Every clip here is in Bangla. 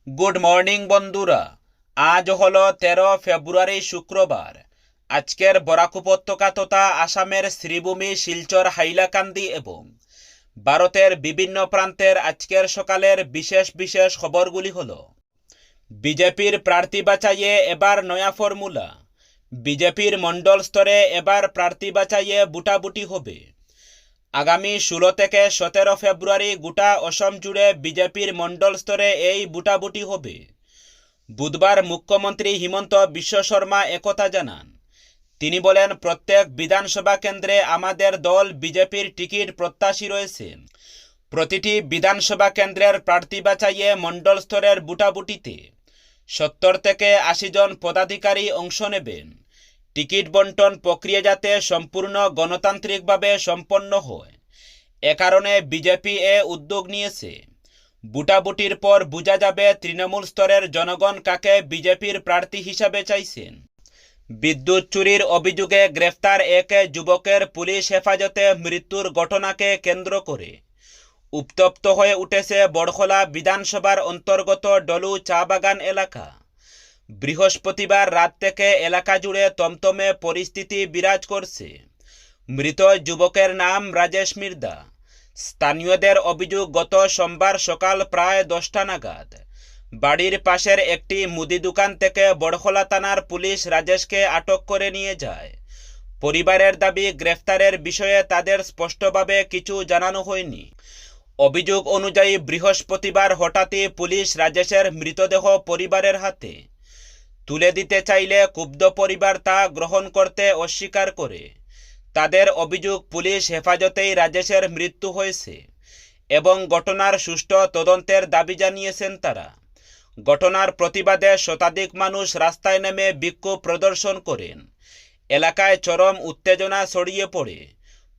গুড মর্নিং বন্ধুরা। আজ হলো 13 ফেব্রুয়ারি শুক্রবার। আজকের বরাক উপত্যকা তথা আসামের শ্রীভূমি, শিলচর, হাইলাকান্দি এবং ভারতের বিভিন্ন প্রান্তের আজকের সকালের বিশেষ বিশেষ খবরগুলি হলো: বিজেপির প্রার্থী বাছাইয়ে এবার নয়া ফর্মুলা। বিজেপির মণ্ডল স্তরে এবার প্রার্থী বাছাইয়ে বুটাবুটি হবে। আগামী 16 থেকে 17 ফেব্রুয়ারি গোটা অসম জুড়ে বিজেপির মণ্ডল স্তরে এই বুটাবুটি হবে। বুধবার মুখ্যমন্ত্রী হিমন্ত বিশ্ব শর্মা একথা জানান। তিনি বলেন, প্রত্যেক বিধানসভা কেন্দ্রে আমাদের দল বিজেপির টিকিট প্রত্যাশী রয়েছে। প্রতিটি বিধানসভা কেন্দ্রের প্রার্থী বাছাইয়ে মণ্ডল স্তরের বুটাবুটিতে 70 থেকে 80 জন পদাধিকারী অংশ নেবেন। টিকিট বন্টন প্রক্রিয়া যাতে সম্পূর্ণ গণতান্ত্রিকভাবে সম্পন্ন হয়, এ কারণে বিজেপি এ উদ্যোগ নিয়েছে। বুটাবুটির পর বোঝা যাবে তৃণমূল স্তরের জনগণ কাকে বিজেপির প্রার্থী হিসাবে চাইছেন। বিদ্যুৎ চুরির অভিযোগে গ্রেফতার এক যুবকের পুলিশ হেফাজতে মৃত্যুর ঘটনাকে কেন্দ্র করে উত্তপ্ত হয়ে উঠেছে বড়খলা বিধানসভার অন্তর্গত ডলু চা বাগান এলাকা। বৃহস্পতিবার রাত থেকে এলাকা জুড়ে তমতমে পরিস্থিতি বিরাজ করছে। মৃত যুবকের নাম রাজেশ মির্দা। স্থানীয়দের অভিযোগ, গত সোমবার সকাল প্রায় 10টা নাগাদ বাড়ির পাশের একটি মুদি দোকান থেকে বড়খলা থানার পুলিশ রাজেশকে আটক করে নিয়ে যায়। পরিবারের দাবি, গ্রেফতারের বিষয়ে তাদের স্পষ্টভাবে কিছু জানানো হয়নি। অভিযোগ অনুযায়ী বৃহস্পতিবার হঠাৎই পুলিশ রাজেশের মৃতদেহ পরিবারের হাতে তুলে দিতে চাইলে ক্ষুব্ধ পরিবার তা গ্রহণ করতে অস্বীকার করে। তাদের অভিযোগ, পুলিশ হেফাজতেই রাজেশের মৃত্যু হয়েছে এবং ঘটনার সুষ্ঠু তদন্তের দাবি জানিয়েছেন তারা। ঘটনার প্রতিবাদে শতাধিক মানুষ রাস্তায় নেমে বিক্ষোভ প্রদর্শন করেন। এলাকায় চরম উত্তেজনা ছড়িয়ে পড়ে।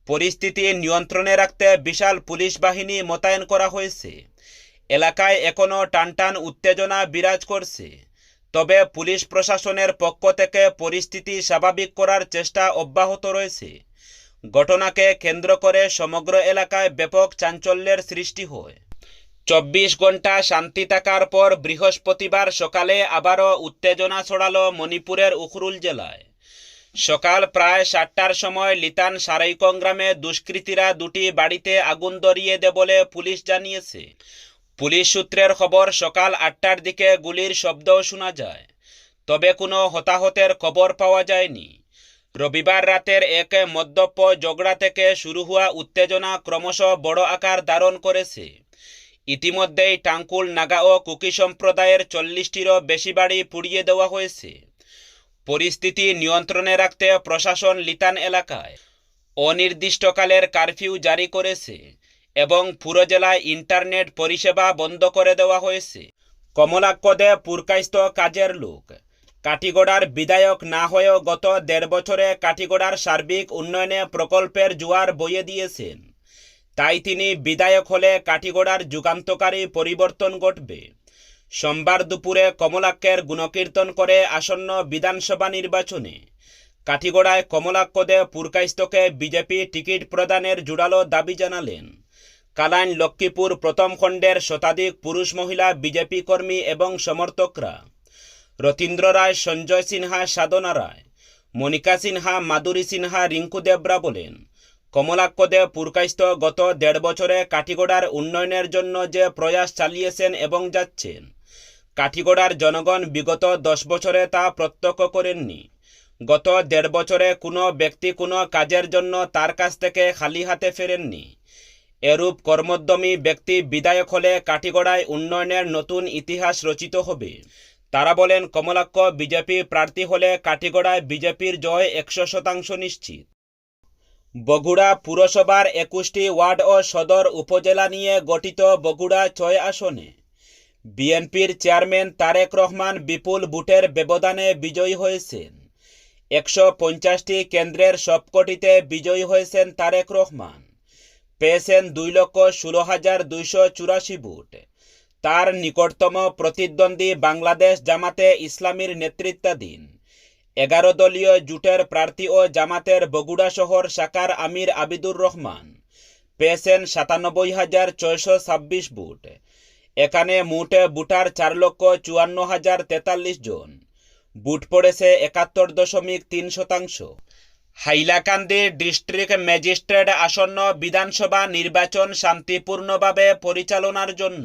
পরিস্থিতি নিয়ন্ত্রণে রাখতে বিশাল পুলিশ বাহিনী মোতায়েন করা হয়েছে। এলাকায় এখনও টানটান উত্তেজনা বিরাজ করছে, তবে পুলিশ প্রশাসনের পক্ষ থেকে পরিস্থিতি স্বাভাবিক করার চেষ্টা অব্যাহত রয়েছে। ঘটনাকে কেন্দ্র করে সমগ্র এলাকায় ব্যাপক চাঞ্চল্যের সৃষ্টি হয়। 24 ঘন্টা শান্তি থাকার পর বৃহস্পতিবার সকালে আবারও উত্তেজনা ছড়ালো মণিপুরের উখরুল জেলায়। সকাল প্রায় 7টার সময় লিতান সারাইকং গ্রামে দুষ্কৃতীরা দুটি বাড়িতে আগুন ধরিয়ে দেয় বলে পুলিশ জানিয়েছে। পুলিশ সূত্রের খবর, সকাল 8টার দিকে গুলির শব্দও শোনা যায়, তবে কোনো হতাহতের খবর পাওয়া যায়নি। রবিবার রাতের এক মদ্যপ ঝগড়া থেকে শুরু হওয়া উত্তেজনা ক্রমশ বড় আকার ধারণ করেছে। ইতিমধ্যেই টাঙ্কুল, নাগা ও কুকি সম্প্রদায়ের 40টিরও বেশি বাড়ি পুড়িয়ে দেওয়া হয়েছে। পরিস্থিতি নিয়ন্ত্রণে রাখতে প্রশাসন লিতান এলাকায় অনির্দিষ্টকালের কারফিউ জারি করেছে এবং পুরো জেলায় ইন্টারনেট পরিষেবা বন্ধ করে দেওয়া হয়েছে। কমলাক্কদে পুরকাইস্ত কাজের লোক। কাঠিগড়ার বিধায়ক না হয়েও গত 1.5 বছরে কাঠিগড়ার সার্বিক উন্নয়নে প্রকল্পের জোয়ার বইয়ে দিয়েছেন। তাই তিনি বিধায়ক হলে কাঠিগড়ার যুগান্তকারী পরিবর্তন ঘটবে। সোমবার দুপুরে কমলাক্কের গুণকীর্তন করে আসন্ন বিধানসভা নির্বাচনে কাঠিগড়ায় কমলাক্কদে পুরকাইস্তকে বিজেপি টিকিট প্রদানের জোরালো দাবি জানালেন কালাইন লক্ষ্মীপুর প্রথম খণ্ডের শতাধিক পুরুষ মহিলা বিজেপি কর্মী এবং সমর্থকরা। রতীন্দ্র রায়, সঞ্জয় সিনহা, সাধনা রায়, মনিকা সিনহা, মাধুরী সিনহা, রিঙ্কু দেবরা বলেন, কমলাক্কদে পুরকাইস্ত গত 1.5 বছরে কাঠিগড়ার উন্নয়নের জন্য যে প্রয়াস চালিয়েছেন এবং যাচ্ছেন, কাঠিগড়ার জনগণ বিগত 10 বছরে তা প্রত্যক্ষ করেননি। গত 1.5 বছরে কোনো ব্যক্তি কোনো কাজের জন্য তার কাছ থেকে খালি হাতে ফেরেননি। এরূপ কর্মোদ্যমী ব্যক্তি বিধায়ক হলে কাঠিগড়ায় উন্নয়নের নতুন ইতিহাস রচিত হবে। তারা বলেন, কমলাক্ক বিজেপি প্রার্থী হলে কাঠিগড়ায় বিজেপির জয় 100% নিশ্চিত। বগুড়া পুরসভার 21টি ওয়ার্ড ও সদর উপজেলা নিয়ে গঠিত বগুড়া 6 আসনে বিএনপির চেয়ারম্যান তারেক রহমান বিপুল ভোটের ব্যবধানে বিজয়ী হয়েছেন। 150টি কেন্দ্রের সবকটিতে বিজয়ী হয়েছেন তারেক রহমান। পেয়েছেন 2,16,284 ভোট। তার নিকটতম প্রতিদ্বন্দ্বী বাংলাদেশ জামাতে ইসলামীর নেতৃত্বাধীন 11 দলীয় জোটের প্রার্থী ও জামাতের বগুড়া শহর শাখার আমির আবিদুর রহমান পেয়েছেন 97,626 ভোট। এখানে মোট ভোটার 4,54,043 জন। ভোট পড়েছে 71.3%। হাইলাকান্দি ডিস্ট্রিক্ট ম্যাজিস্ট্রেট আসন্ন বিধানসভা নির্বাচন শান্তিপূর্ণভাবে পরিচালনার জন্য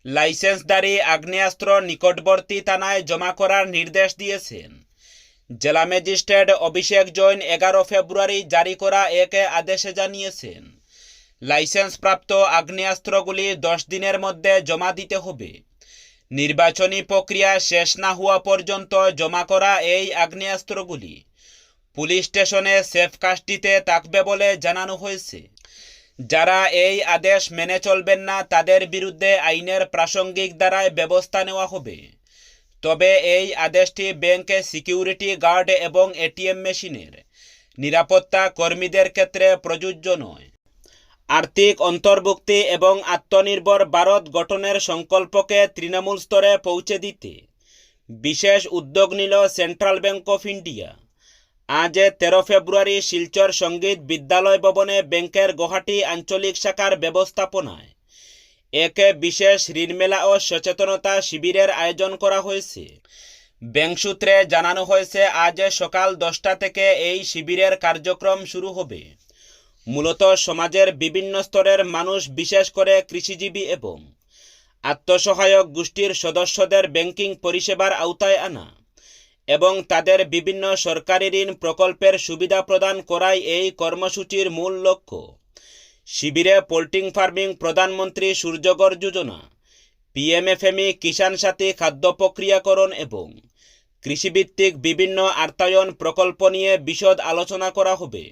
লাইসেন্সধারী আগ্নেয়াস্ত্র নিকটবর্তী থানায় জমা করার নির্দেশ দিয়েছেন। জেলা ম্যাজিস্ট্রেট অভিষেক জৈন 11 ফেব্রুয়ারি জারি করা এক আদেশে জানিয়েছেন, লাইসেন্সপ্রাপ্ত আগ্নেয়াস্ত্রগুলি 10 দিনের মধ্যে জমা দিতে হবে। নির্বাচনী প্রক্রিয়া শেষ না হওয়া পর্যন্ত জমা করা এই আগ্নেয়াস্ত্রগুলি পুলিশ স্টেশনে সেফ কাস্টডিতে থাকবে বলে জানানো হয়েছে। যারা এই আদেশ মেনে চলবেন না তাদের বিরুদ্ধে আইনের প্রাসঙ্গিক ধারায় ব্যবস্থা নেওয়া হবে। তবে এই আদেশটি ব্যাংকে সিকিউরিটি গার্ড এবং এটিএম মেশিনের নিরাপত্তা কর্মীদের ক্ষেত্রে প্রযোজ্য নয়। আর্থিক অন্তর্ভুক্তি এবং আত্মনির্ভর ভারত গঠনের সংকল্পকে তৃণমূল স্তরে পৌঁছে দিতে বিশেষ উদ্যোগ নিল সেন্ট্রাল ব্যাংক অফ ইন্ডিয়া। আজ 13 ফেব্রুয়ারি শিলচর সঙ্গীত বিদ্যালয় ভবনে ব্যাংকের গুয়াহাটি আঞ্চলিক শাখার ব্যবস্থাপনায় এক বিশেষ ঋণমেলা ও সচেতনতা শিবিরের আয়োজন করা হয়েছে। ব্যাংক সূত্রে জানানো হয়েছে, আজ সকাল 10টা থেকে এই শিবিরের কার্যক্রম শুরু হবে। মূলত সমাজের বিভিন্ন স্তরের মানুষ, বিশেষ করে কৃষিজীবী এবং আত্মসহায়ক গোষ্ঠীর সদস্যদের ব্যাংকিং পরিষেবার আওতায় আনা এবং তাদের বিভিন্ন সরকারি ঋণ প্রকল্পের সুবিধা প্রদান করাই এই কর্মসূচির মূল লক্ষ্য। শিবিরে পোল্ট্রি ফার্মিং প্রধানমন্ত্রী সূর্যঘর যোজনা, পিএমএফএমই, কিষাণ সাথী, খাদ্য প্রক্রিয়াকরণ এবং কৃষিভিত্তিক বিভিন্ন আর্থায়ন প্রকল্প নিয়ে বিশদ আলোচনা করা হবে।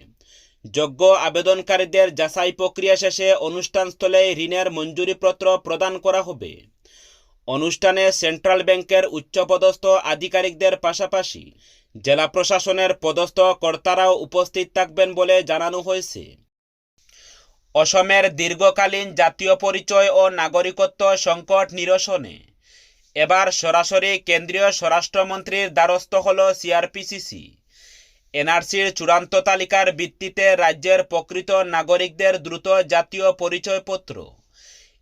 যোগ্য আবেদনকারীদের যাচাই প্রক্রিয়া শেষে অনুষ্ঠানস্থলে ঋণের মঞ্জুরিপত্র প্রদান করা হবে। অনুষ্ঠানে সেন্ট্রাল ব্যাংকের উচ্চপদস্থ আধিকারিকদের পাশাপাশি জেলা প্রশাসনের পদস্থ কর্তারাও উপস্থিত থাকবেন বলে জানানো হয়েছে। অসমের দীর্ঘকালীন জাতীয় পরিচয় ও নাগরিকত্ব সংকট নিরসনে এবার সরাসরি কেন্দ্রীয় স্বরাষ্ট্রমন্ত্রীর দ্বারস্থ হল সিআরপিসিসি। এনআরসির চূড়ান্ত তালিকার ভিত্তিতে রাজ্যের প্রকৃত নাগরিকদের দ্রুত জাতীয় পরিচয়পত্র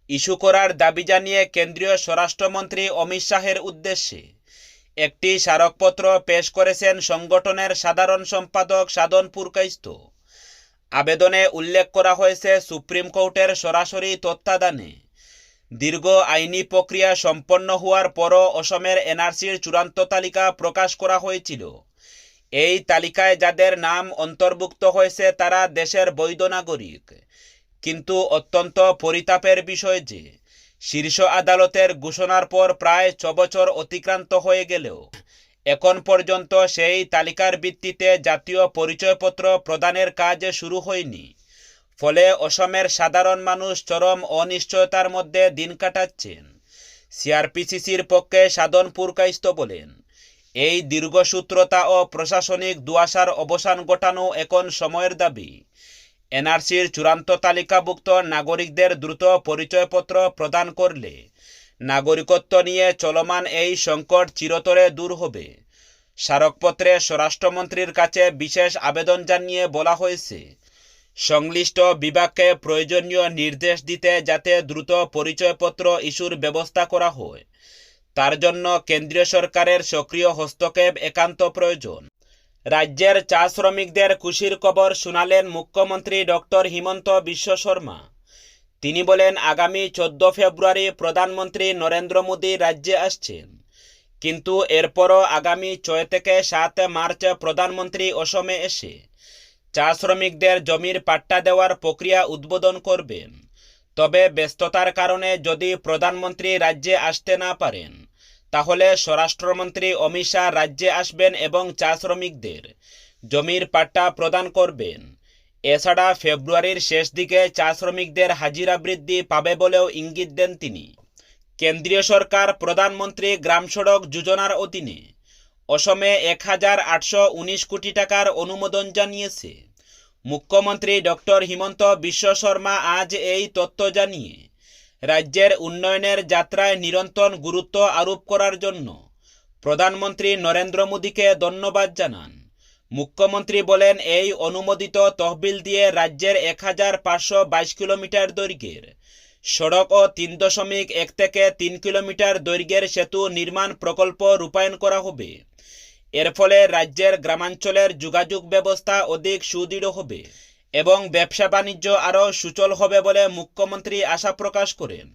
ইস্যু করার দাবি জানিয়ে কেন্দ্রীয় স্বরাষ্ট্রমন্ত্রী অমিত শাহের উদ্দেশ্যে একটি স্মারকপত্র পেশ করেছেন সংগঠনের সাধারণ সম্পাদক সাধন পুরকাইস্ত। আবেদনে উল্লেখ করা হয়েছে, সুপ্রিম কোর্টের সরাসরি তত্ত্বাবধানে দীর্ঘ আইনি প্রক্রিয়া সম্পন্ন হওয়ার পরও অসমের এনআরসির চূড়ান্ত তালিকা প্রকাশ করা হয়েছিল। এই তালিকায় যাদের নাম অন্তর্ভুক্ত হয়েছে তারা দেশের বৈধ নাগরিক, কিন্তু অত্যন্ত পরিতাপের বিষয় যে শীর্ষ আদালতের ঘোষণার পর প্রায় 6 বছর অতিক্রান্ত হয়ে গেলেও এখন পর্যন্ত সেই তালিকার ভিত্তিতে জাতীয় পরিচয়পত্র প্রদানের কাজ শুরু হয়নি। ফলে অসমের সাধারণ মানুষ চরম অনিশ্চয়তার মধ্যে দিন কাটাচ্ছেন। সিআরপিসিসির পক্ষে সাধন পুরকাইস্ত বলেন, এই দীর্ঘসূত্রতা ও প্রশাসনিক দুয়াশার অবসান ঘটানো এখন সময়ের দাবি। এনআরসির চূড়ান্ত তালিকাভুক্ত নাগরিকদের দ্রুত পরিচয়পত্র প্রদান করলে নাগরিকত্ব নিয়ে চলমান এই সংকট চিরতরে দূর হবে। স্মারকপত্রে স্বরাষ্ট্রমন্ত্রীর কাছে বিশেষ আবেদন জানিয়ে বলা হয়েছে, সংশ্লিষ্ট বিভাগকে প্রয়োজনীয় নির্দেশ দিতে যাতে দ্রুত পরিচয়পত্র ইস্যুর ব্যবস্থা করা হয়। তার জন্য কেন্দ্রীয় সরকারের সক্রিয় হস্তক্ষেপ একান্ত প্রয়োজন। রাজ্যের চা শ্রমিকদের খুশির খবর শোনালেন মুখ্যমন্ত্রী ডক্টর হিমন্ত বিশ্ব শর্মা। তিনি বলেন, আগামী 14 ফেব্রুয়ারি প্রধানমন্ত্রী নরেন্দ্র মোদী রাজ্যে আসছেন, কিন্তু এরপরও আগামী 6 থেকে 7 মার্চ প্রধানমন্ত্রী অসমে এসে চা শ্রমিকদের জমির পাট্টা দেওয়ার প্রক্রিয়া উদ্বোধন করবেন। তবে ব্যস্ততার কারণে যদি প্রধানমন্ত্রী রাজ্যে আসতে না পারেন তাহলে স্বরাষ্ট্রমন্ত্রী অমিত শাহ রাজ্যে আসবেন এবং চা শ্রমিকদের জমির পাট্টা প্রদান করবেন। এছাড়া ফেব্রুয়ারির শেষ দিকে চা শ্রমিকদের হাজিরা বৃদ্ধি পাবে বলেও ইঙ্গিত দেন তিনি। কেন্দ্রীয় সরকার প্রধানমন্ত্রী গ্রাম সড়ক যোজনার অধীনে অসমে 1819 কোটি টাকার অনুমোদন জানিয়েছে। মুখ্যমন্ত্রী ডক্টর হিমন্ত বিশ্ব শর্মা আজ এই তথ্য জানিয়ে রাজ্যের উন্নয়নের যাত্রায় নিরন্তর গুরুত্ব আরোপ করার জন্য প্রধানমন্ত্রী নরেন্দ্র মোদীকে ধন্যবাদ জানান। মুখ্যমন্ত্রী বলেন, এই অনুমোদিত তহবিল দিয়ে রাজ্যের 1522 কিলোমিটার দৈর্ঘ্যের সড়ক ও 3.1 থেকে 3 কিলোমিটার দৈর্ঘ্যের সেতু নির্মাণ প্রকল্প রূপায়ণ করা হবে। এর ফলে রাজ্যের গ্রামাঞ্চলের যোগাযোগ ব্যবস্থা অধিক সুদৃঢ় হবে এবং ব্যবসা বাণিজ্য আরও সচল হবে বলে মুখ্যমন্ত্রী আশা প্রকাশ করেন।